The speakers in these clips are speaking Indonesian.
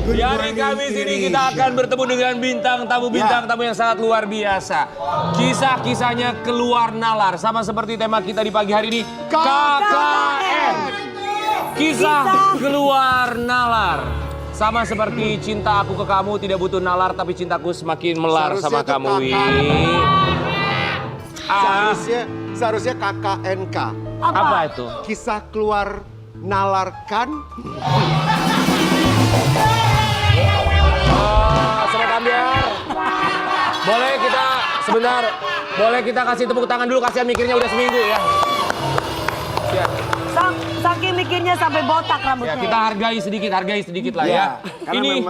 Di hari Kamis ini kita akan bertemu dengan bintang tamu yang sangat luar biasa. Kisah-kisahnya keluar nalar, sama seperti tema kita di pagi hari ini, KKN. Kisah keluar nalar. Sama seperti cinta aku ke kamu tidak butuh nalar, tapi cintaku semakin melar sama kamu. Seharusnya KKNK. Apa itu? Kisah keluar nalarkan. Sobat Ambiar, boleh kita kasih tepuk tangan dulu, kasihan mikirnya udah seminggu ya. Siap. Saking mikirnya sampai botak rambutnya. Ya, kita hargai sedikit lah ya. Karena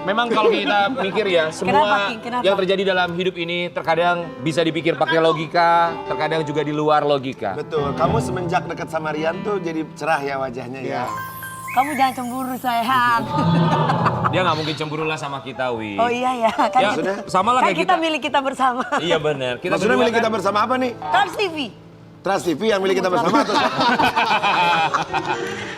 memang kalau kita mikir ya, semua Kenapa? yang terjadi dalam hidup ini terkadang bisa dipikir pakai logika, terkadang juga di luar logika. Betul, kamu semenjak dekat sama Rian tuh jadi cerah ya wajahnya ya. Kamu jangan cemburu sayang. Dia nggak mungkin cemburu lah sama kita, Wi. Oh iya ya. Kan Ya, sama lah kan kayak kita milik kita bersama. Iya benar. Maksudnya milik kita bersama apa nih? Trans TV. Trans TV yang milik kita bersama atau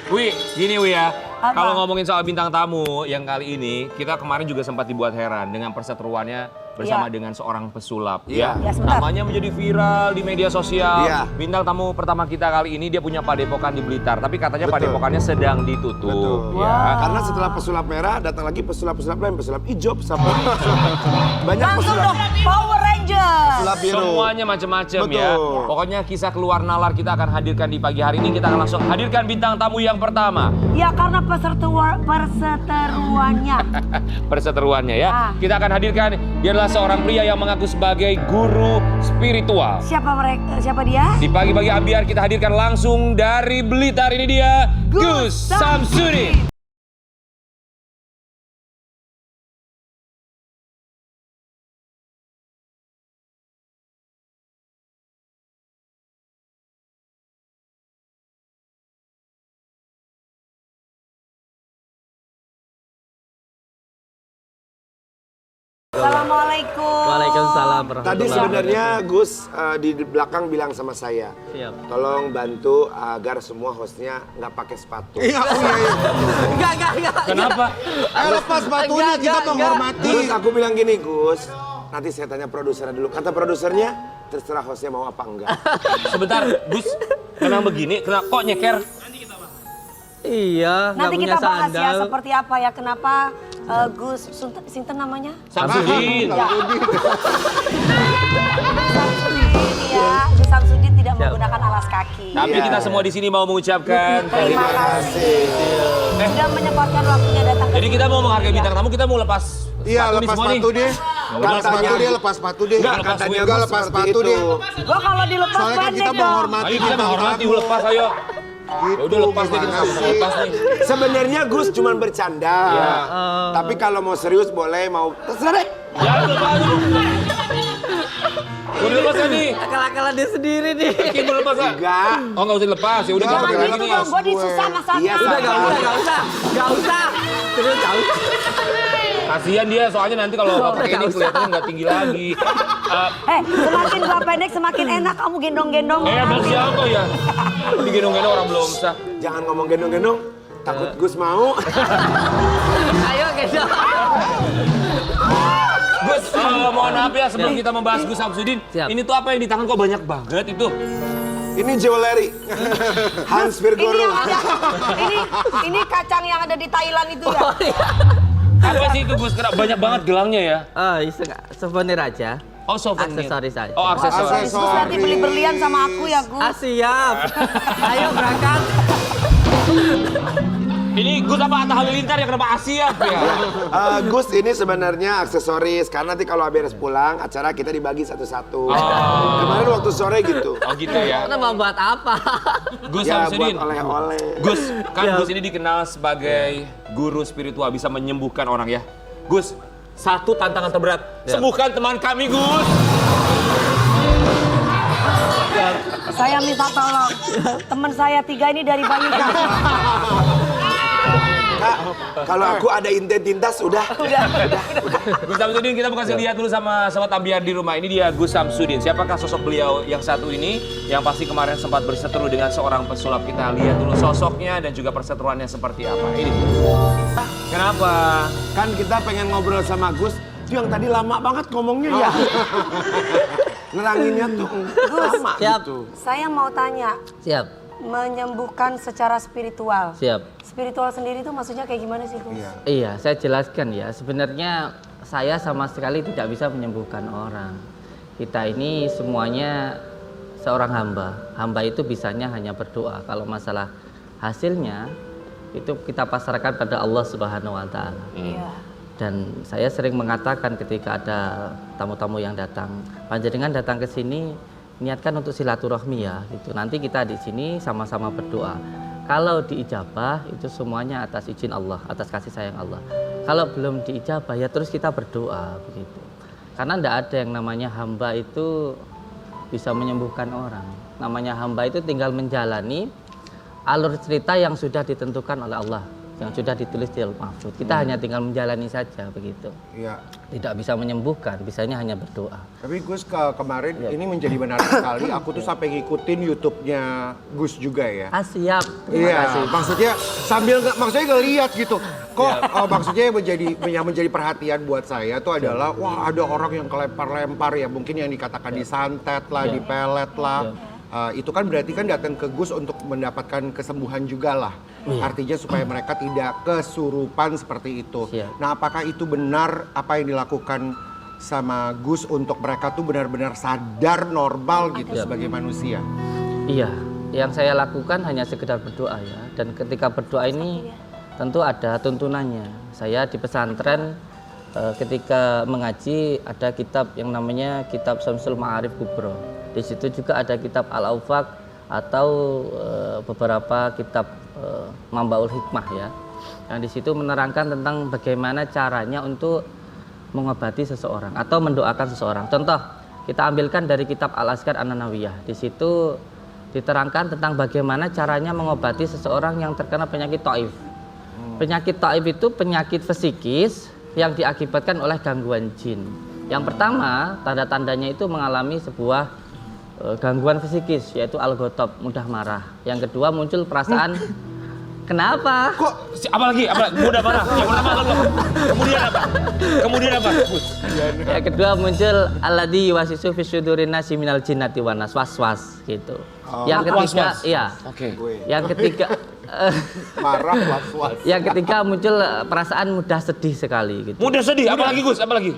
Wi, gini Wi ya. Apa? Kalau ngomongin soal bintang tamu yang kali ini, kita kemarin juga sempat dibuat heran dengan perseteruannya bersama dengan seorang pesulap. Iya. Ya, sebentar. Namanya menjadi viral di media sosial. Iya. Bintang tamu pertama kita kali ini dia punya padepokan di Blitar, tapi katanya Betul. padepokannya sedang ditutup. Betul. Ya. Karena setelah pesulap merah datang lagi pesulap-pesulap lain, pesulap hijau, pesulap banyak Langsung pesulap. dong Power Rangers. Pesulap biru. Semuanya macam-macam ya. Betul. Pokoknya kisah keluar nalar kita akan hadirkan di pagi hari ini. Kita akan langsung hadirkan bintang tamu yang pertama. Ya karena perseteruannya. Perseteruannya ya. Ah. Kita akan hadirkan, dia adalah seorang pria yang mengaku sebagai guru spiritual. Siapa dia? Di pagi-pagi Ambiar kita hadirkan langsung dari Blitar, ini dia Gus Samsudin. Assalamualaikum. Waalaikumsalam. Tadi sebenarnya Gus di belakang bilang sama saya, Siap. tolong bantu agar semua hostnya nggak pakai sepatu. Enggak. Kenapa? Lepas sepatunya, kita menghormati. Terus aku bilang gini, Gus, nanti saya tanya produsernya dulu. Kata produsernya, terserah hostnya mau apa enggak. Sebentar, Gus. Kenapa begini? Kenapa kok nyeker? Iya, nggak Nanti punya kita bahas ya sandal. seperti apa ya, kenapa Gus Sinten namanya? Samsudin. Ya. Samsudin ya, Gus Samsudin tidak menggunakan alas kaki. Tapi kita semua di sini mau mengucapkan Terima kasih. Sudah menyempatkan waktunya datang ke Jadi kita mau menghargai bintang tamu, kita mau lepas Iya, sepatu nih lepas semua nih. sepatu deh. Lepas sepatu deh. Enggak, Katanya lepas enggak lepas sepatu deh. Gua kalau dilepas Soalnya kan pendek kita dong. menghormati Ayo kita menghormati, lepas ayo. Ya udah lepas deh, kita sama-sama lepas nih. Sebenarnya Gus cuma bercanda. Iya. Tapi kalau mau serius boleh, mau terserah deh. Ya lepas dulu. Udah lepas kan nih? Akal-akalan dia sendiri nih. Oke, mau lepas kan? Enggak. Oh nggak usah dilepas, ya udah Jangan kita pakai Jangan lagi gitu nih. dong, gua disusah masaknya. Iya, Udah, sabar. nggak usah. Terus nggak usah. Kasihan dia, soalnya nanti kalau nggak pakai ini Nggak usah. kelihatannya nggak tinggi lagi. Semakin gua pendek semakin enak kamu gendong-gendong. Belum siapa ya? Digendong-gendong orang belum sah. Jangan ngomong gendong-gendong. Takut Gus mau. Ayo, gendong. Gus, mohon maaf ya sebelum kita membahas Gus Samsudin. Siap. Ini tuh apa yang di tangan kok banyak banget itu? Ini jewelry. Hans Ini Virgoro. yang ada, ini kacang yang ada di Thailand itu ya. Apa sih itu Gus? Kenapa banyak banget gelangnya ya? Oh, souvenir aja. Oh souvenir. Aksesoris aja. Oh aksesoris. Gus nanti beli berlian sama aku ya Gus. Siap. Ayo berangkat. Ini Gus apa Atta Halilintar yang kenapa Asia ya? Gus ini sebenarnya aksesoris karena nanti kalau beres pulang acara kita dibagi satu-satu. Kemarin waktu sore gitu. Oh gitu ya. Kita mau buat apa? Gus Ya Samsudin. buat oleh-oleh. Gus, kan Ya. Gus ini dikenal sebagai guru spiritual, bisa menyembuhkan orang ya. Gus, satu tantangan terberat, Ya. sembuhkan teman kami Gus. Saya minta tolong. Teman saya 3 ini dari Banyuwangi. Kak, kalau aku ada identitas udah. Gus Samsudin, kita mau kasih lihat dulu sama sobat Ambiar di rumah. Ini dia Gus Samsudin. Siapakah sosok beliau yang satu ini? Yang pasti kemarin sempat berseteru dengan seorang pesulap. Kita lihat dulu sosoknya dan juga perseteruannya seperti apa. Ini dia. Kenapa? Kan kita pengen ngobrol sama Gus. Itu yang tadi lama banget ngomongnya ya. Neranginnya tuh lama Siap. gitu. Saya mau tanya, Siap. menyembuhkan secara spiritual. Siap. Spiritual sendiri itu maksudnya kayak gimana sih, Gus? Iya, saya jelaskan ya. Sebenarnya saya sama sekali tidak bisa menyembuhkan orang. Kita ini semuanya seorang hamba. Hamba itu bisanya hanya berdoa. Kalau masalah hasilnya itu kita pasrahkan pada Allah Subhanahu wa taala. Iya. Dan saya sering mengatakan ketika ada tamu-tamu yang datang, panjenengan datang ke sini niatkan untuk silaturahmi ya gitu. Nanti kita di sini sama-sama berdoa. Kalau diijabah itu semuanya atas izin Allah, atas kasih sayang Allah. Kalau belum diijabah ya terus kita berdoa begitu. Karena tidak ada yang namanya hamba itu bisa menyembuhkan orang. Namanya hamba itu tinggal menjalani alur cerita yang sudah ditentukan oleh Allah, yang sudah ditulis di Lauh Mahfuz. Kita hanya tinggal menjalani saja begitu. Iya. Tidak bisa menyembuhkan, bisanya hanya berdoa. Tapi Gus kemarin ini menjadi menarik sekali. Aku tuh sampai ngikutin YouTube-nya Gus juga ya. Siap. Terima kasih. Iya, maksudnya sambil maksudnya ngeliat gitu. Kok maksudnya yang menjadi perhatian buat saya tuh adalah wah ada orang yang kelempar-lempar ya, mungkin yang dikatakan disantet lah, dipelet lah. Itu kan berarti kan datang ke Gus untuk mendapatkan kesembuhan juga lah. Artinya supaya mereka tidak kesurupan seperti itu. Nah, apakah itu benar apa yang dilakukan sama Gus untuk mereka tuh benar-benar sadar normal gitu sebagai manusia? Iya, yang saya lakukan hanya sekedar berdoa ya. Dan ketika berdoa ini tentu ada tuntunannya. Saya di pesantren ketika mengaji ada kitab yang namanya Kitab Syamsul Ma'arif Kubro. Di situ juga ada kitab Al-Aufaq atau beberapa kitab Mambaul Hikmah ya. Yang di situ menerangkan tentang bagaimana caranya untuk mengobati seseorang atau mendoakan seseorang. Contoh, kita ambilkan dari kitab Al-Azkar An-Nanawiyah. Di situ diterangkan tentang bagaimana caranya mengobati seseorang yang terkena penyakit taif. Penyakit taif itu penyakit psikis yang diakibatkan oleh gangguan jin. Yang pertama, tanda-tandanya itu mengalami sebuah gangguan psikis, yaitu al-ghotob, mudah marah. Yang kedua muncul perasaan kenapa? Kok apalagi mudah marah? Yang pertama lo. Kemudian apa? Gus. Yang kedua muncul alladzi yuwaswisu fi sudurin nasi minal jinnati wan nas, was-was gitu. Yang ketiga iya. Oke. Yang ketiga Marah, was-was. yang ketiga muncul perasaan mudah sedih sekali gitu. Mudah sedih, apalagi Gus? Apalagi?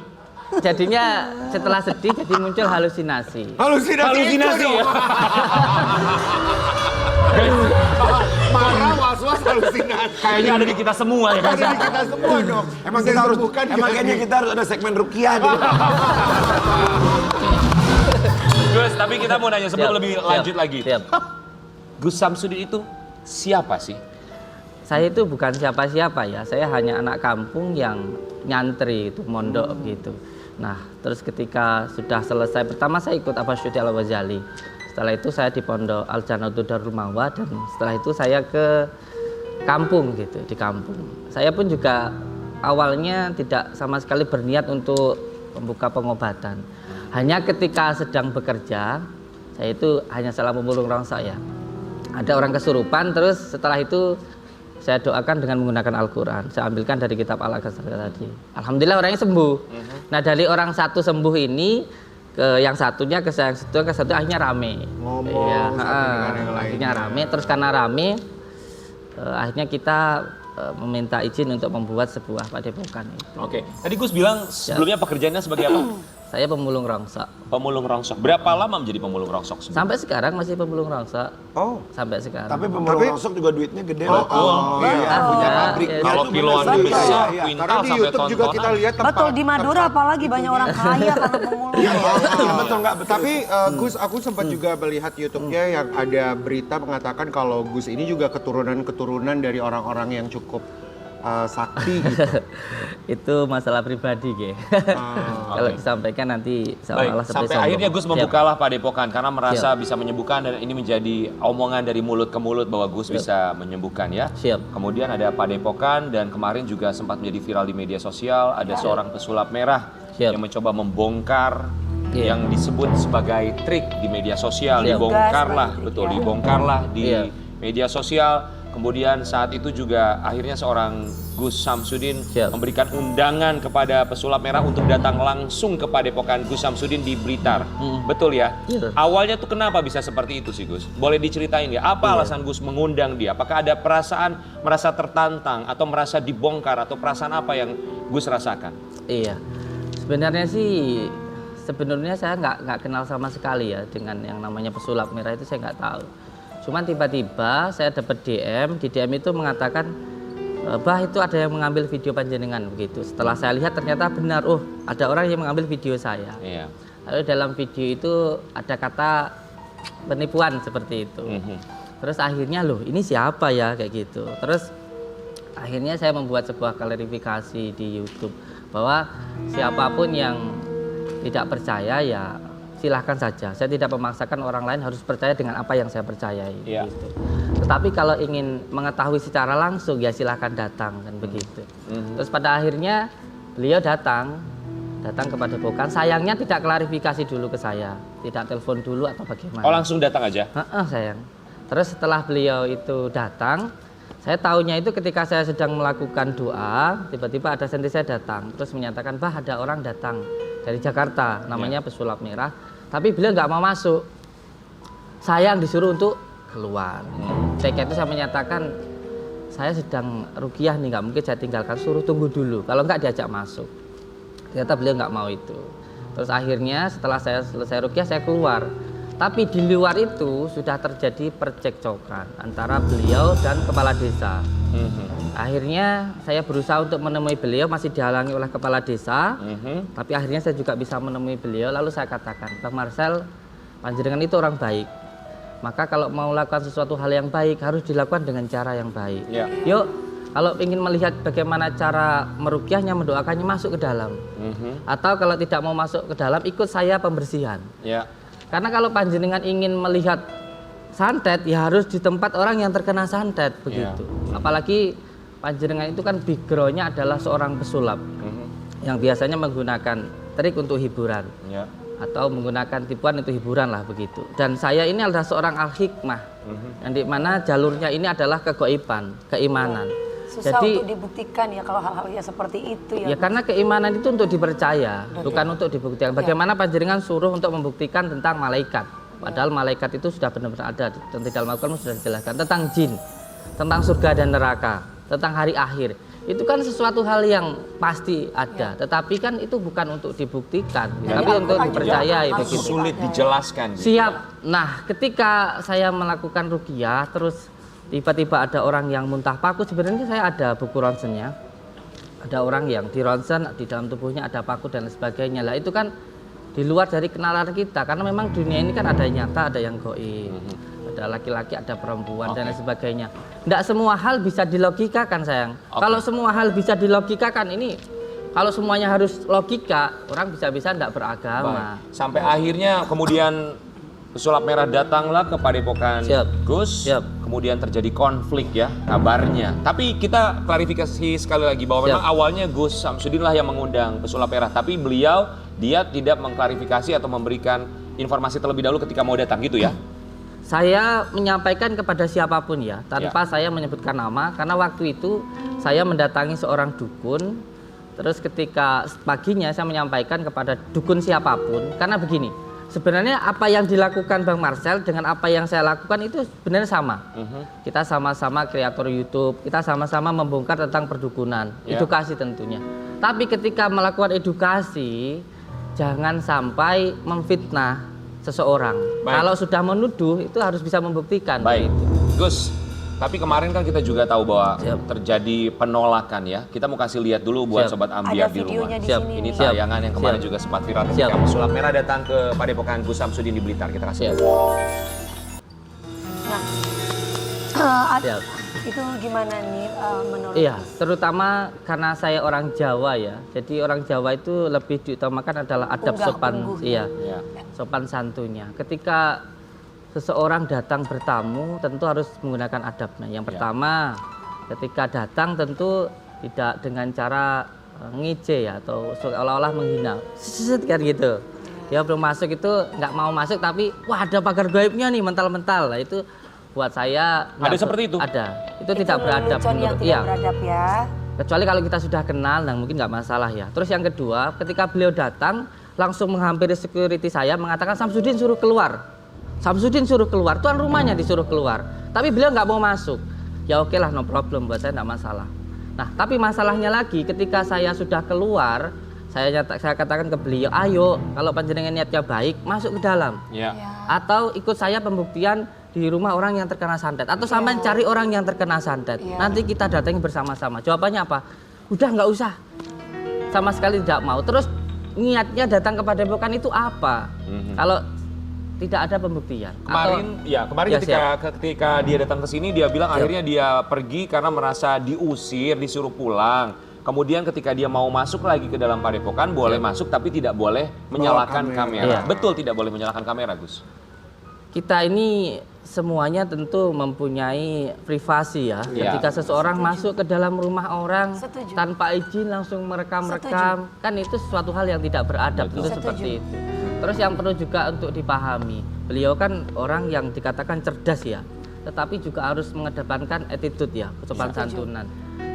Jadinya setelah sedih jadi muncul halusinasi. Halusinasi ya. Marah, was-was, halusinasi. Kayaknya ada di kita semua ya kan? Ada di kita semua dong. Emang kita harus kayaknya kita harus ada segmen rukiah gitu. Gus, tapi kita mau nanya sebelum lebih lanjut lagi. Siap. Gus Samsudin itu siapa sih? Saya itu bukan siapa-siapa ya, saya hanya anak kampung yang nyantri itu, mondok gitu. Nah, terus ketika sudah selesai, pertama saya ikut Abah Syuti Al-Ghazali. Setelah itu saya di pondok Al-Jannatu Darul Ma'wa dan setelah itu saya ke kampung gitu, di kampung. Saya pun juga awalnya tidak sama sekali berniat untuk membuka pengobatan. Hanya ketika sedang bekerja, saya itu hanya salah pemulung rongsok ya. Ada orang kesurupan, terus setelah itu saya doakan dengan menggunakan Al-Quran. Saya ambilkan dari kitab Al-Ghazali tadi. Alhamdulillah orangnya sembuh. Nah dari orang satu sembuh ini ke yang satunya ke yang satu akhirnya rame. Ngomong satu dengan yang akhirnya lainnya. rame. Terus karena rame, akhirnya kita meminta izin untuk membuat sebuah padepokan itu. Oke. Tadi Gus bilang sebelumnya pekerjaannya sebagai apa? Saya pemulung rongsok. Pemulung rongsok. Berapa lama menjadi pemulung rongsok? Sampai sekarang masih pemulung rongsok. Oh, Sampai sekarang. Tapi pemulung rongsok juga duitnya gede loh. Iya, punya pabrik. iya. Kalau kiloannya besar, karena kuintal di sampai YouTube juga kita tontonan. lihat tempat. Betul, di Madura apalagi banyak orang kaya karena pemulung. Iya, betul nggak? Betul. Tapi Gus, aku sempat juga melihat YouTube-nya yang ada berita mengatakan kalau Gus ini juga keturunan-keturunan dari orang-orang yang cukup sakti gitu. Itu masalah pribadi, Ge. Kalau disampaikan nanti Baik, seolah-olah seperti sampai sombong. akhirnya Gus Siap. membukalah Padepokan karena merasa Siap. bisa menyembuhkan dan ini menjadi omongan dari mulut ke mulut bahwa Gus bisa menyembuhkan ya. Siap. Kemudian ada Padepokan dan kemarin juga sempat menjadi viral di media sosial ada seorang pesulap merah Siap. yang mencoba membongkar Iya. yang disebut sebagai trik di media sosial. Siap. Dibongkarlah, Tugas, betul, ya. dibongkarlah di Iya. media sosial. Kemudian saat itu juga akhirnya seorang Gus Samsudin Siap. memberikan undangan kepada pesulap merah untuk datang langsung ke Padepokan Gus Samsudin di Blitar. Betul ya? Iya. Awalnya tuh kenapa bisa seperti itu sih Gus? Boleh diceritain ya? Apa alasan Gus mengundang dia? Apakah ada perasaan merasa tertantang atau merasa dibongkar atau perasaan apa yang Gus rasakan? Iya, sebenarnya saya nggak kenal sama sekali ya dengan yang namanya pesulap merah itu, saya nggak tahu. Cuman tiba-tiba saya dapat DM, di DM itu mengatakan, bah itu ada yang mengambil video panjenengan begitu. Setelah saya lihat ternyata benar, ada orang yang mengambil video saya. Iya. Lalu dalam video itu ada kata penipuan seperti itu. Terus akhirnya loh ini siapa ya kayak gitu. Terus akhirnya saya membuat sebuah klarifikasi di YouTube bahwa siapapun yang tidak percaya ya silahkan saja. Saya tidak memaksakan orang lain harus percaya dengan apa yang saya percayai. Iya. Gitu. Tetapi kalau ingin mengetahui secara langsung ya silahkan datang kan begitu. Terus pada akhirnya beliau datang ke Padepokan. Sayangnya tidak klarifikasi dulu ke saya, tidak telepon dulu atau bagaimana. Oh langsung datang aja? Sayang. Terus setelah beliau itu datang, saya tahunya itu ketika saya sedang melakukan doa, tiba-tiba ada senti saya datang, terus menyatakan, bah ada orang datang dari Jakarta, namanya pesulap merah, tapi beliau nggak mau masuk. Saya yang disuruh untuk keluar. Ketika itu saya menyatakan, saya sedang ruqyah nih, nggak mungkin saya tinggalkan, suruh tunggu dulu, kalau nggak diajak masuk. Ternyata beliau nggak mau itu. Terus akhirnya setelah saya selesai ruqyah, saya keluar. Tapi di luar itu sudah terjadi percekcokan antara beliau dan kepala desa. Akhirnya saya berusaha untuk menemui beliau, masih dihalangi oleh kepala desa. Tapi akhirnya saya juga bisa menemui beliau. Lalu saya katakan, Bang Marcel, panjenengan itu orang baik. Maka kalau mau melakukan sesuatu hal yang baik harus dilakukan dengan cara yang baik. Ya. Yuk, kalau ingin melihat bagaimana cara meruqyahnya, mendoakannya, masuk ke dalam. Atau kalau tidak mau masuk ke dalam, ikut saya pembersihan. Ya. Karena kalau panjenengan ingin melihat santet, ya harus di tempat orang yang terkena santet begitu. Apalagi panjenengan itu kan backgroundnya adalah seorang pesulap yang biasanya menggunakan trik untuk hiburan atau menggunakan tipuan untuk hiburan lah begitu. Dan saya ini adalah seorang al-hikmah yang dimana jalurnya ini adalah kegoiban, keimanan. Susah Jadi, untuk dibuktikan ya kalau hal-hal yang seperti itu ya. ya karena keimanan itu untuk dipercaya, bukan untuk dibuktikan. Bagaimana panjenengan suruh untuk membuktikan tentang malaikat, padahal malaikat itu sudah benar-benar ada dan di dalam Al-Quran sudah dijelaskan tentang jin, tentang surga dan neraka, tentang hari akhir. Itu kan sesuatu hal yang pasti ada, tetapi kan itu bukan untuk dibuktikan, tapi untuk dipercayai begitu. Sulit dijelaskan. Gitu. Siap. Nah, ketika saya melakukan ruqyah, terus tiba-tiba ada orang yang muntah paku. Sebenarnya saya ada buku ronsennya. Ada orang yang di ronsen, di dalam tubuhnya ada paku dan sebagainya. Lah itu kan di luar dari kenalan kita. Karena memang dunia ini kan ada yang nyata, ada yang gaib. Ada laki-laki, ada perempuan dan lain sebagainya. Tidak semua hal bisa dilogikakan, sayang. Kalau semua hal bisa dilogikakan, ini kalau semuanya harus logika, orang bisa-bisa tidak beragama. Baik. Sampai akhirnya kemudian pesulap merah datanglah ke Padepokan Siap. Gus. Siap. Kemudian terjadi konflik ya kabarnya. Tapi kita klarifikasi sekali lagi bahwa memang awalnya Gus Samsudin lah yang mengundang pesulap merah. Tapi dia tidak mengklarifikasi atau memberikan informasi terlebih dahulu ketika mau datang gitu ya. Saya menyampaikan kepada siapapun ya, tanpa saya menyebutkan nama, karena waktu itu saya mendatangi seorang dukun, terus ketika paginya saya menyampaikan kepada dukun siapapun, karena begini, sebenarnya apa yang dilakukan Bang Marcel dengan apa yang saya lakukan itu sebenarnya sama. Kita sama-sama kreator YouTube, kita sama-sama membongkar tentang perdukunan, edukasi tentunya. Tapi ketika melakukan edukasi, jangan sampai memfitnah seseorang. Baik. Kalau sudah menuduh itu harus bisa membuktikan. Baik, Begitu. Gus. Tapi kemarin kan kita juga tahu bahwa Siap. terjadi penolakan ya. Kita mau kasih lihat dulu buat Siap. sobat ambiar Ada di rumah. videonya di Siap. sini. Ini nih. Siap. tayangan yang kemarin Siap. juga sempat viral Siap. ketika pesulap merah datang ke Padepokan Gus Samsudin di Blitar. Kita kasih. Siap. Nah, Siap. Itu gimana nih menurut Iya, Gus? terutama karena saya orang Jawa ya. Jadi orang Jawa itu lebih diutamakan adalah adab Unggah sopan, ungguh. iya, Iya. sopan santunnya. Ketika seseorang datang bertamu, tentu harus menggunakan adabnya. Yang pertama, ketika datang tentu tidak dengan cara ngije ya atau seolah-olah menghina, kan gitu. Dia belum masuk itu nggak mau masuk tapi wah ada pagar gaibnya nih mental-mental. Nah, itu buat saya Ada seperti itu? Ada. Itu tidak beradab lelucon yang menurut tidak iya. beradab ya. Kecuali kalau kita sudah kenal, nah mungkin nggak masalah ya. Terus yang kedua, ketika beliau datang, langsung menghampiri security saya, mengatakan Samsudin suruh keluar. Samsudin suruh keluar, tuan rumahnya disuruh keluar. Tapi beliau nggak mau masuk. Ya oke lah, no problem, buat saya nggak masalah. Nah, tapi masalahnya lagi, ketika saya sudah keluar, saya katakan ke beliau, ayo, kalau panjenengan niatnya baik, masuk ke dalam. Ya. Atau ikut saya pembuktian di rumah orang yang terkena santet atau sampai cari orang yang terkena santet. Iya. Nanti kita datangi bersama-sama. Jawabannya apa? Udah nggak usah. Sama sekali tidak mau. Terus niatnya datang ke padepokan itu apa? Kalau tidak ada pembuktian. Kemarin Ya, ketika dia datang ke sini dia bilang akhirnya dia pergi karena merasa diusir, disuruh pulang. Kemudian ketika dia mau masuk lagi ke dalam padepokan boleh masuk tapi tidak boleh menyalakan kamera. Iya. Betul tidak boleh menyalakan kamera, Gus. Kita ini semuanya tentu mempunyai privasi ya. Iya. Ketika seseorang masuk ke dalam rumah orang Setuju. tanpa izin langsung merekam-rekam, kan itu suatu hal yang tidak beradab. Itu Setuju. seperti itu. Terus yang perlu juga untuk dipahami, beliau kan orang yang dikatakan cerdas ya, tetapi juga harus mengedepankan attitude ya, sopan santunan.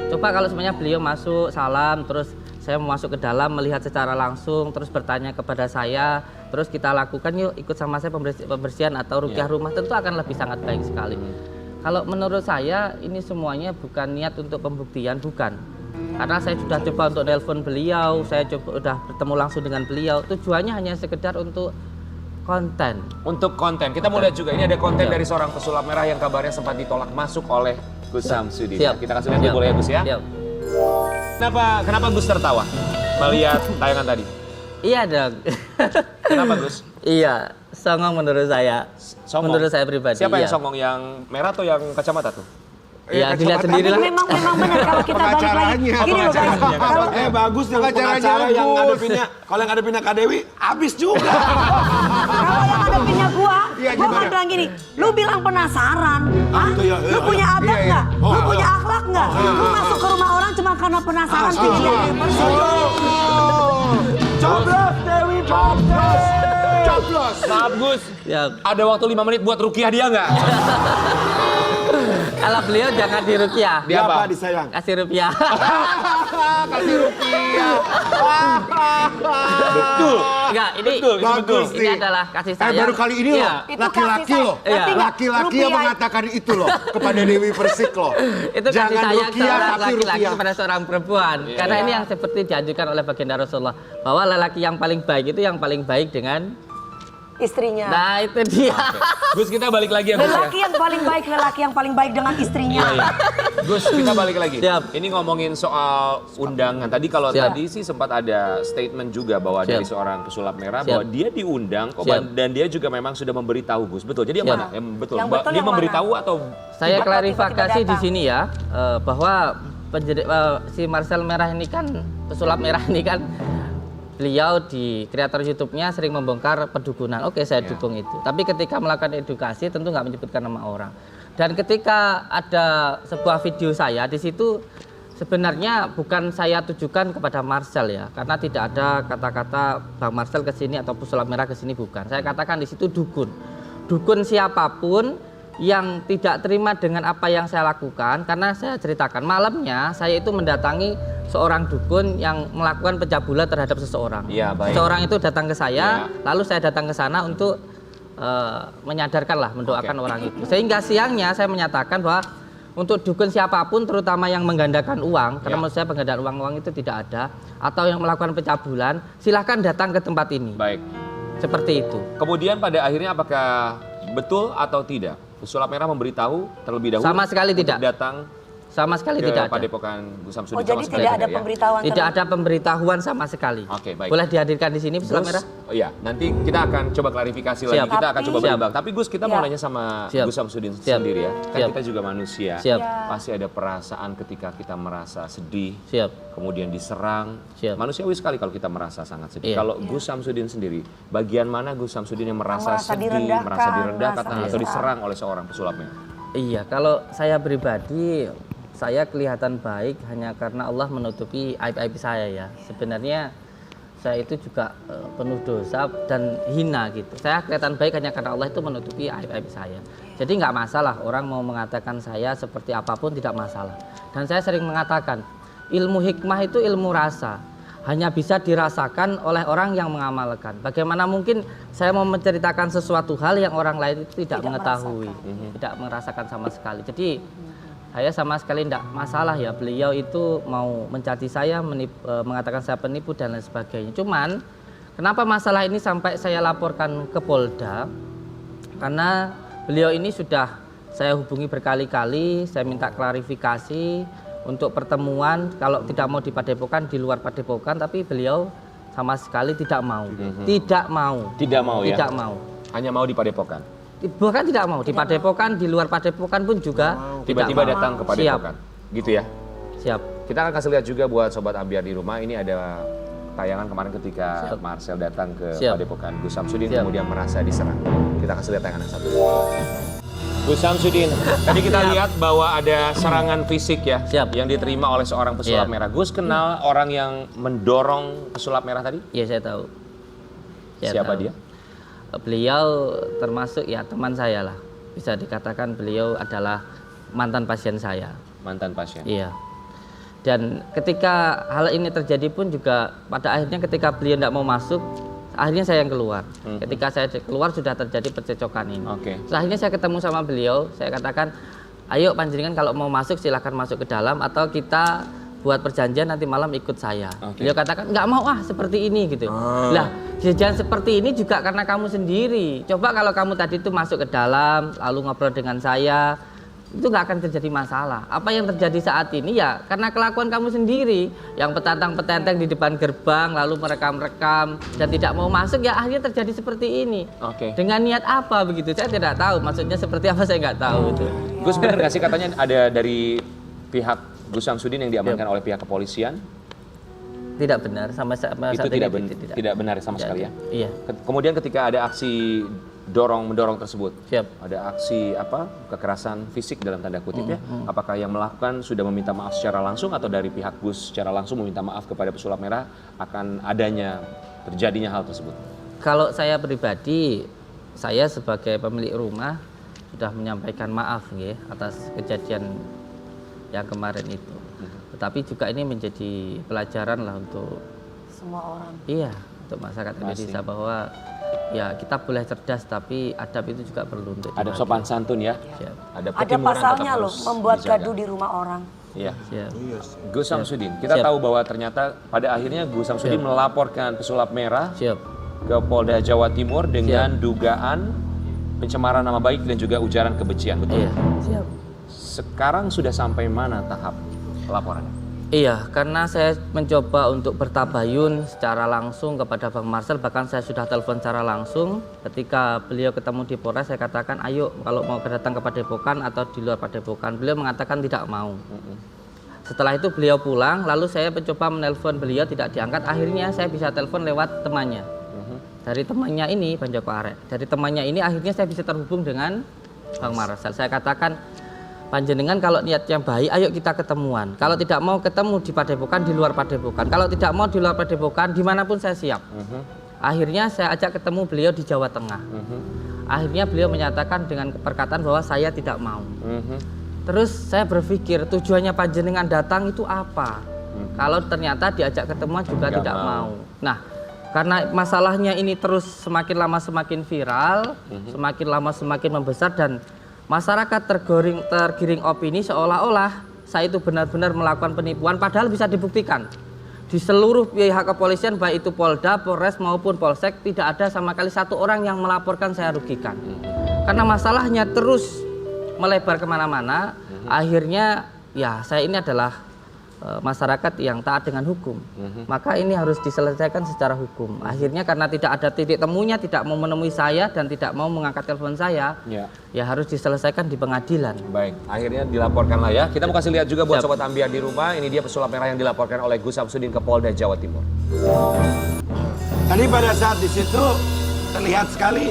Coba kalau semuanya beliau masuk salam, terus saya mau masuk ke dalam melihat secara langsung, terus bertanya kepada saya, terus kita lakukan yuk ikut sama saya pembersihan atau rukyah rumah, tentu akan lebih sangat baik sekali. Kalau menurut saya ini semuanya bukan niat untuk pembuktian, bukan. Karena saya sudah coba untuk nelpon beliau, saya coba udah bertemu langsung dengan beliau, tujuannya hanya sekedar untuk konten. Untuk konten, kita mau lihat juga ini ada konten Siap. dari seorang pesulap merah yang kabarnya sempat ditolak masuk oleh Gus Samsudin. Siap. Kita kasih lihat Siap. dulu ya Gus ya. Siap. Kenapa Gus tertawa melihat tayangan tadi? Iya dong. Kenapa Gus? Iya, songong menurut saya. Songong? Menurut saya pribadi. Siapa yang iya. songong, yang merah atau yang kacamata tuh? Iya, dilihat kacamata. sendiri lah. Memang benar kalau kita balik lagi. Pengacaranya. Gini loh guys, kalau Bagus yang Pengacaranya pengacara yang Gus. ngadepinnya, kalau yang ngadepinnya Kak Dewi, habis juga. kalau yang ngadepinnya gua Iya, akan gimana? bilang gini, lu bilang penasaran, Hah? Itu ya, Lu punya adab iya, iya. nggak? Lu punya akhlak nggak? Lu masuk ke rumah orang cuma karena penasaran tidak? Coblos Dewi, coblos. Coblos. Maaf Gus, Ya, ada waktu 5 menit buat rukiah dia nggak? kalau beliau jangan dirukyah. Dia apa? Disayang? Kasih rupiah. Kasih rupiah. Betul. Enggak, ini Betul, ini betul. Bagus ini nih. adalah kasih sayang. Baru kali ini Iya. loh, Itu laki-laki kasih loh, sayang. Ngerti nggak? laki-laki yang Rupiah. mengatakan itu loh kepada Dewi Persik loh. Itu kasih Jangan sayang rukiah seorang tapi laki-laki rupiah. kepada seorang perempuan. Karena ini yang seperti dianjurkan oleh baginda Rasulullah, bahwa lelaki yang paling baik itu yang paling baik dengan Istrinya. nah itu dia. Gus kita balik lagi ya Gus ya. Lelaki yang paling baik dengan istrinya. Iya. Gus kita balik lagi. Siap. Ini ngomongin soal undangan. Tadi kalau Siap. tadi sih sempat ada statement juga bahwa Siap. dari seorang pesulap merah Siap. bahwa dia diundang kok, Siap. dan dia juga memang sudah memberitahu Gus. Betul. Jadi yang Siap. mana? Yang betul. Yang betul Dia yang memberitahu atau Saya Atau klarifikasi tiba-tiba di datang. sini ya, bahwa si Marcel Merah ini kan, pesulap merah ini kan, beliau di kreator YouTube-nya sering membongkar perdukunan. Oke, saya dukung itu. Tapi ketika melakukan edukasi tentu nggak menyebutkan nama orang. Dan ketika ada sebuah video saya di situ, sebenarnya bukan saya tujukan kepada Marcel ya, karena tidak ada kata-kata Bang Marcel ke sini atau pesulap merah ke sini, bukan. Saya katakan di situ dukun. Dukun siapapun yang tidak terima dengan apa yang saya lakukan, karena saya ceritakan malamnya saya itu mendatangi seorang dukun yang melakukan pencabulan terhadap seseorang. Iya, baik. Seseorang itu datang ke saya, Iya. lalu saya datang ke sana untuk menyadarkan lah, mendoakan Oke. orang itu. Sehingga siangnya saya menyatakan bahwa untuk dukun siapapun, terutama yang menggandakan uang, karena Ya. menurut saya penggandaan uang itu tidak ada, atau yang melakukan pencabulan, silahkan datang ke tempat ini. baik. Seperti itu. Kemudian pada akhirnya apakah betul atau tidak pesulap merah memberitahu terlebih dahulu Sama sekali untuk tidak. datang Sama sekali ke tidak ada. Padepokan Gus Samsudin? Oh, jadi sama sekali tidak ada ya? pemberitahuan. Tidak ada pemberitahuan sama sekali. Oke, baik. Boleh dihadirkan di sini pesulap merah? Oh iya, nanti kita akan coba klarifikasi lagi. Siap. Kita akan coba Siap. berimbang. Tapi Gus, kita mau Ya. nanya sama Siap. Gus Samsudin Siap. sendiri ya. Kan Siap. kita juga manusia. Siap. Pasti ada perasaan ketika kita merasa sedih, Siap. kemudian diserang. Siap. Manusiawi sekali kalau kita merasa sangat sedih. Iya. Kalau Gus Samsudin sendiri, bagian mana Gus Samsudin yang merasa Merasa sedih, direndahkan, merasa direndahkan merasa atau diserang oleh seorang pesulap merah? Iya, kalau saya pribadi, saya kelihatan baik hanya karena Allah menutupi aib-aib saya ya. Sebenarnya saya itu juga penuh dosa dan hina gitu. Saya kelihatan baik hanya karena Allah itu menutupi aib-aib saya. Jadi nggak masalah orang mau mengatakan saya seperti apapun, tidak masalah. Dan saya sering mengatakan ilmu hikmah itu ilmu rasa. Hanya bisa dirasakan oleh orang yang mengamalkan. Bagaimana mungkin saya mau menceritakan sesuatu hal yang orang lain itu tidak mengetahui, tidak merasakan sama sekali. Jadi saya sama sekali tidak masalah ya, beliau itu mau mencaci saya, mengatakan saya penipu dan lain sebagainya. Cuman kenapa masalah ini sampai saya laporkan ke Polda? Karena beliau ini sudah saya hubungi berkali-kali, saya minta klarifikasi untuk pertemuan, kalau tidak mau di Padepokan, di luar Padepokan, tapi beliau sama sekali tidak mau. Tidak mau. Tidak mau ya? Tidak mau. Hanya mau di Padepokan? Bahkan tidak mau di Padepokan, di luar Padepokan pun juga Tiba-tiba tidak mau. datang ke Padepokan? Gitu ya? Siap. Kita akan kasih lihat juga buat Sobat Ambiar di rumah. Ini ada tayangan kemarin ketika Siap. Marcel datang ke Siap. Padepokan Gus Samsudin, Siap. kemudian merasa diserang. Kita kasih lihat tayangan yang satu. Gus Samsudin, tadi kita lihat bahwa ada serangan fisik ya, Siap. yang diterima oleh seorang pesulap Siap. merah. Gus kenal orang yang mendorong pesulap merah tadi? Iya, saya tahu. Siapa tahu. dia? Beliau termasuk ya teman saya lah. Bisa dikatakan beliau adalah mantan pasien saya. Mantan pasien. Iya. Dan ketika hal ini terjadi pun juga pada akhirnya ketika beliau tidak mau masuk, akhirnya saya yang keluar. Ketika saya keluar sudah terjadi percecokan ini. Oke. Setelah akhirnya saya ketemu sama beliau, saya katakan, ayo panjenengan kalau mau masuk silahkan masuk ke dalam atau kita buat perjanjian nanti malam ikut saya. Oke. Beliau katakan nggak mau seperti ini gitu. Lah jangan seperti ini juga karena kamu sendiri. Coba kalau kamu tadi itu masuk ke dalam lalu ngobrol dengan saya, itu nggak akan terjadi masalah. Apa yang terjadi saat ini ya karena kelakuan kamu sendiri yang petantang-petenteng di depan gerbang lalu merekam-rekam dan tidak mau masuk ya akhirnya terjadi seperti ini. Oke. Dengan niat apa begitu? Saya tidak tahu. Maksudnya seperti apa saya nggak tahu itu. Gus bener nggak sih katanya ada dari pihak Gus Samsudin yang diamankan oleh pihak kepolisian? Tidak benar sama Itu saat tidak, ini tidak benar sama sekali ya? Iya. Kemudian ketika ada aksi mendorong tersebut, Siap. ada aksi kekerasan fisik dalam tanda kutip ya, apakah yang melakukan sudah meminta maaf secara langsung atau dari pihak Gus secara langsung meminta maaf kepada pesulap merah akan adanya terjadinya hal tersebut? Kalau saya pribadi, saya sebagai pemilik rumah sudah menyampaikan maaf ya atas kejadian yang kemarin itu. Tetapi juga ini menjadi pelajaran lah untuk Semua orang. iya untuk masyarakat Indonesia bahwa ya kita boleh cerdas tapi adab itu juga perlu untuk Ada dimiliki. sopan santun ya, Siap. ada Ada ketimuran pasalnya tetap loh, harus membuat dijaga. gaduh di rumah orang. Iya. Siap. Gus Samsudin, kita Siap. tahu bahwa ternyata pada akhirnya Gus Samsudin Siap. melaporkan pesulap merah Siap. ke Polda Jawa Timur dengan dugaan pencemaran nama baik dan juga ujaran kebencian, betul? Iya. Siap. Sekarang sudah sampai mana tahap laporannya? Iya, karena saya mencoba untuk bertabayun secara langsung kepada Bang Marcel, bahkan saya sudah telepon secara langsung. Ketika beliau ketemu di Polres, saya katakan, ayo kalau mau datang ke Padepokan atau di luar Padepokan. Beliau mengatakan tidak mau. Setelah itu beliau pulang, lalu saya mencoba menelpon beliau, tidak diangkat. Akhirnya saya bisa telepon lewat temannya. Dari temannya ini, Bang Joko Arek. Dari temannya ini akhirnya saya bisa terhubung dengan Bang Marcel. Saya katakan, panjenengan kalau niatnya baik, ayo kita ketemuan. Kalau tidak mau ketemu di Padepokan, di luar Padepokan. Kalau tidak mau di luar Padepokan, dimanapun saya siap. Akhirnya saya ajak ketemu beliau di Jawa Tengah. Akhirnya beliau menyatakan dengan perkataan bahwa saya tidak mau. Terus saya berpikir tujuannya panjenengan datang itu apa? Kalau ternyata diajak ketemuan juga tidak mau. Nah, karena masalahnya ini terus semakin lama semakin viral, semakin lama semakin membesar dan masyarakat tergiring opini seolah-olah saya itu benar-benar melakukan penipuan, padahal bisa dibuktikan. Di seluruh pihak kepolisian, baik itu Polda, Polres maupun Polsek, tidak ada sama kali satu orang yang melaporkan saya rugikan. Karena masalahnya terus melebar kemana-mana, akhirnya ya saya ini adalah masyarakat yang taat dengan hukum, maka ini harus diselesaikan secara hukum. Akhirnya karena tidak ada titik temunya, tidak mau menemui saya dan tidak mau mengangkat telepon saya, ya harus diselesaikan di pengadilan. Baik, akhirnya dilaporkan lah ya. Kita mau kasih lihat juga buat Sobat Ambiar di rumah. Ini dia pesulap merah yang dilaporkan oleh Gus Samsudin ke Polda Jawa Timur. Tadi pada saat di situ terlihat sekali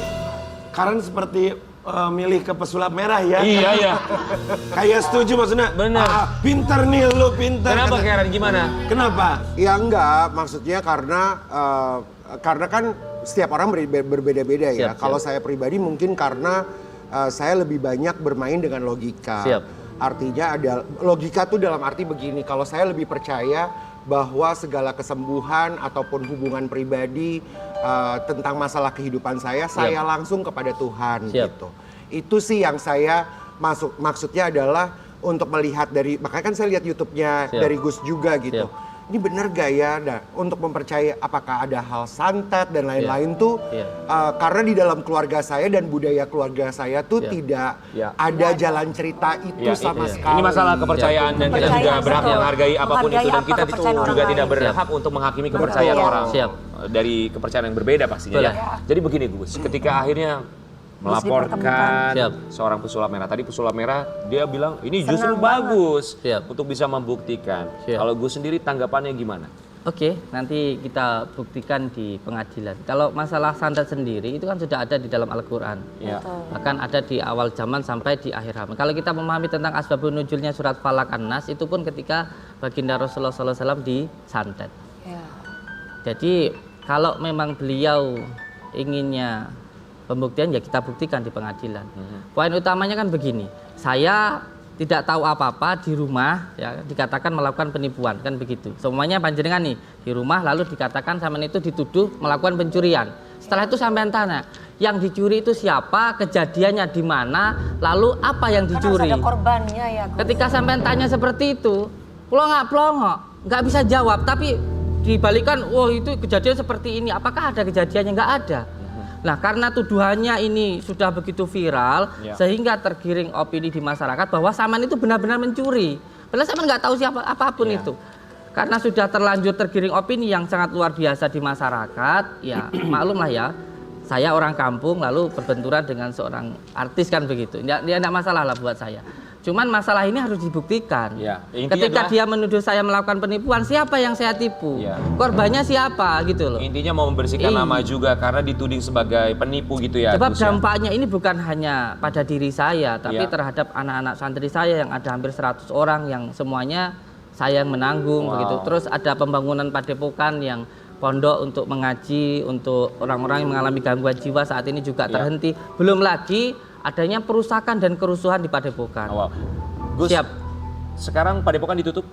Karen seperti milih ke pesulap merah ya. Iya, iya. Kayak setuju maksudnya. Benar. Pinter nih lu, pinter. Kenapa Karen, gimana? Kenapa? Ya enggak, maksudnya karena kan setiap orang berbeda-beda ya. Siap, Kalau saya pribadi mungkin karena saya lebih banyak bermain dengan logika. Siap. Artinya ada logika tuh dalam arti begini, kalau saya lebih percaya bahwa segala kesembuhan ataupun hubungan pribadi tentang masalah kehidupan saya langsung kepada Tuhan. Siap. Gitu. Itu sih yang saya maksudnya adalah untuk melihat dari, makanya kan saya lihat YouTube-nya Siap. dari Gus juga gitu. Siap. Ini bener gak ya? Nah, untuk mempercayai apakah ada hal santet dan lain-lain tuh, karena di dalam keluarga saya dan budaya keluarga saya tuh tidak ada jalan cerita itu sama sekali. Ini masalah kepercayaan dan kita juga berhak betul. menghargai apapun itu, dan kita kepercayaan orang juga tidak lain. berhak untuk menghakimi kepercayaan Betul. orang Siap. dari kepercayaan yang berbeda pastinya ya. Jadi begini Gus, ketika akhirnya melaporkan Siap. seorang pesulap merah. Tadi pesulap merah dia bilang ini justru Senang bagus Siap. untuk bisa membuktikan. Siap. Kalau Gus sendiri tanggapannya gimana? Oke, nanti kita buktikan di pengadilan. Kalau masalah santet sendiri itu kan sudah ada di dalam Al-Quran. Ya. Bahkan ada di awal zaman sampai di akhir zaman. Kalau kita memahami tentang asbabun nuzulnya surat Falak An-Nas, itu pun ketika baginda Rasulullah SAW disantet. Ya. Jadi kalau memang beliau inginnya pembuktian, ya kita buktikan di pengadilan. Poin utamanya kan begini, saya tidak tahu apa-apa di rumah, ya dikatakan melakukan penipuan, kan begitu. Semuanya panjenengan nih di rumah, lalu dikatakan sampean itu dituduh melakukan pencurian. Setelah itu sampean tanya, yang dicuri itu siapa, kejadiannya di mana, lalu apa yang dicuri? Kan harus ada korbannya ya. Gus. Ketika sampean tanya seperti itu, plongok, nggak bisa jawab, tapi dibalikan, oh itu kejadian seperti ini, apakah ada kejadiannya? Nggak ada. Nah, karena tuduhannya ini sudah begitu viral, sehingga tergiring opini di masyarakat bahwa Saman itu benar-benar mencuri. Padahal Saman nggak tahu siapa apapun itu. Karena sudah terlanjur tergiring opini yang sangat luar biasa di masyarakat, ya maklumlah ya. Saya orang kampung lalu berbenturan dengan seorang artis kan begitu. Ya enggak masalah lah buat saya. Cuman masalah ini harus dibuktikan. Ya, ketika dia menuduh saya melakukan penipuan, siapa yang saya tipu? Ya. Korbannya siapa gitu loh. Intinya mau membersihkan nama juga karena dituding sebagai penipu gitu ya. Sebab Gus, ya? dampaknya ini bukan hanya pada diri saya, tapi terhadap anak-anak santri saya yang ada hampir 100 orang yang semuanya saya yang menanggung begitu. Terus ada pembangunan padepokan yang pondok untuk mengaji untuk orang-orang yang mengalami gangguan jiwa saat ini juga terhenti. Belum lagi adanya perusakan dan kerusuhan di padepokan. Wow. Gus, Siap. sekarang padepokan ditutup?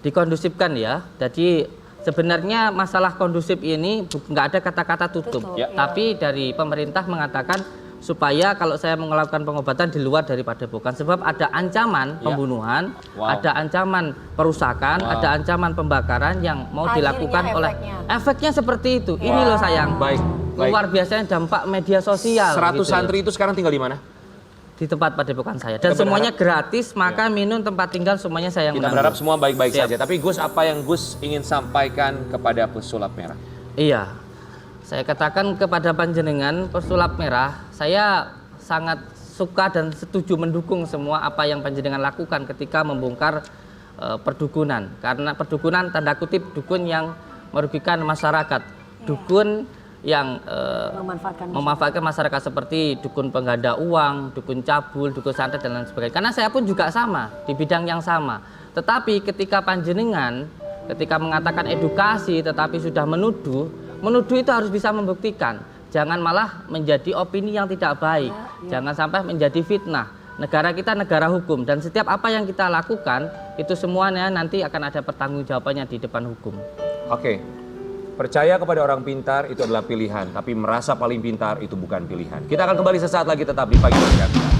Dikondusifkan ya. Jadi sebenarnya masalah kondusif ini nggak ada kata-kata tutup. Tapi dari pemerintah mengatakan supaya kalau saya melakukan pengobatan di luar dari padepokan, sebab ada ancaman pembunuhan, ada ancaman perusakan, ada ancaman pembakaran yang mau dilakukan oleh efeknya seperti itu. Ini loh sayang. Baik. Luar biasanya dampak media sosial. 100 gitu ya. santri itu sekarang tinggal di mana? Di tempat padepokan saya dan semuanya gratis, makan, minum, tempat tinggal semuanya saya yang Kita menanggung. berharap semua baik-baik Siap. saja. Tapi Gus, apa yang Gus ingin sampaikan kepada pesulap merah? Iya, saya katakan kepada panjenengan pesulap merah, saya sangat suka dan setuju mendukung semua apa yang panjenengan lakukan ketika membongkar perdukunan. Karena perdukunan tanda kutip dukun yang merugikan masyarakat, dukun yang memanfaatkan masyarakat seperti dukun pengganda uang, dukun cabul, dukun santet dan lain sebagainya. Karena saya pun juga sama di bidang yang sama. Tetapi ketika panjenengan ketika mengatakan edukasi tetapi sudah menuduh itu harus bisa membuktikan. Jangan malah menjadi opini yang tidak baik. Jangan sampai menjadi fitnah. Negara kita negara hukum dan setiap apa yang kita lakukan itu semuanya nanti akan ada pertanggungjawabannya di depan hukum. Oke. Percaya kepada orang pintar itu adalah pilihan, tapi merasa paling pintar itu bukan pilihan. Kita akan kembali sesaat lagi tetap di Pagi Berkarya.